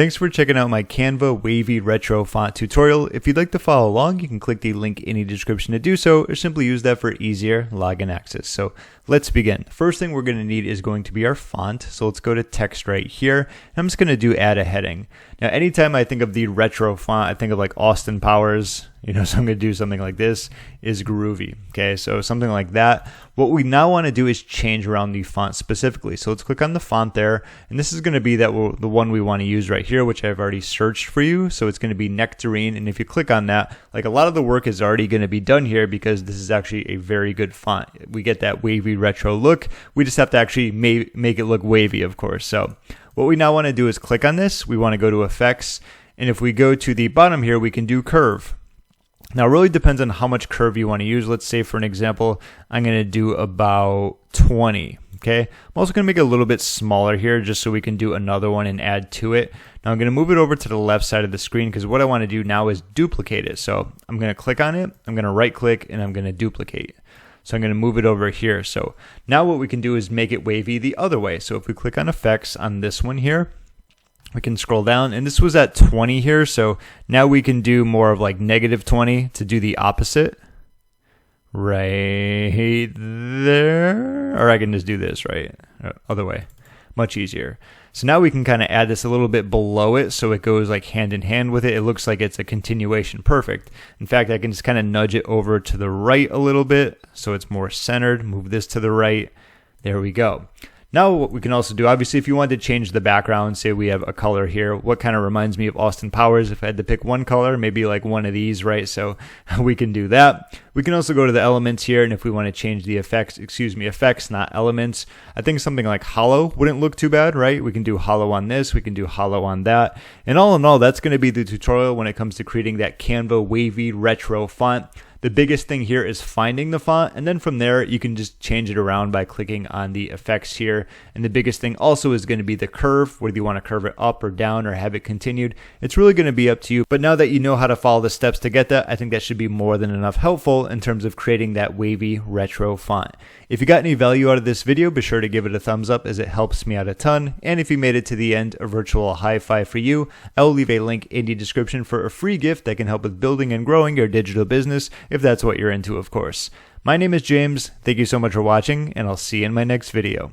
Thanks for checking out my Canva Wavy Retro Font tutorial. If you'd like to follow along, you can click the link in the description to do so, or simply use that for easier login access. So let's begin. The first thing we're going to need is going to be our font. So let's go to text right here. I'm just going to do add a heading. Now, anytime I think of the retro font, I think of like Austin Powers, so I'm going to do something like this, is groovy. Okay, so something like that. What we now want to do is change around the font specifically. So let's click on the font there, and this is going to be the one we want to use right here, which I've already searched for you. So it's going to be Nectarine, and if you click on that, like a lot of the work is already going to be done here because this is actually a very good font. We get that wavy retro look. We just have to actually make it look wavy, of course. So what we now want to do is click on this. We want to go to Effects, and if we go to the bottom here, we can do Curve. Now, it really depends on how much curve you want to use. Let's say, for an example, I'm going to do about 20. Okay. I'm also going to make it a little bit smaller here just so we can do another one and add to it. Now, I'm going to move it over to the left side of the screen because what I want to do now is duplicate it. So I'm going to click on it. I'm going to right click and I'm going to duplicate. So I'm going to move it over here. So now what we can do is make it wavy the other way. So if we click on Effects on this one here, we can scroll down, and this was at 20 here, so now we can do more of like -20 to do the opposite. Right there. Or I can just do this, right? Other way. Much easier. So now we can kind of add this a little bit below it so it goes like hand in hand with it. It looks like it's a continuation. Perfect. In fact, I can just kind of nudge it over to the right a little bit so it's more centered. Move this to the right. There we go. Now what we can also do, obviously if you wanted to change the background, say we have a color here, what kind of reminds me of Austin Powers, if I had to pick one color, maybe like one of these, right? So we can do that. We can also go to the elements here, and if we want to change the effects, not elements, I think something like hollow wouldn't look too bad, right? We can do hollow on this, we can do hollow on that. And all in all, that's going to be the tutorial when it comes to creating that Canva Wavy Retro Font. The biggest thing here is finding the font, and then from there you can just change it around by clicking on the effects here. And the biggest thing also is going to be the curve, whether you want to curve it up or down or have it continued. It's really going to be up to you, but now that you know how to follow the steps to get that, I think that should be more than enough helpful in terms of creating that wavy retro font. If you got any value out of this video, be sure to give it a thumbs up as it helps me out a ton. And if you made it to the end, a virtual high five for you. I'll leave a link in the description for a free gift that can help with building and growing your digital business, if that's what you're into, of course. My name is James. Thank you so much for watching, and I'll see you in my next video.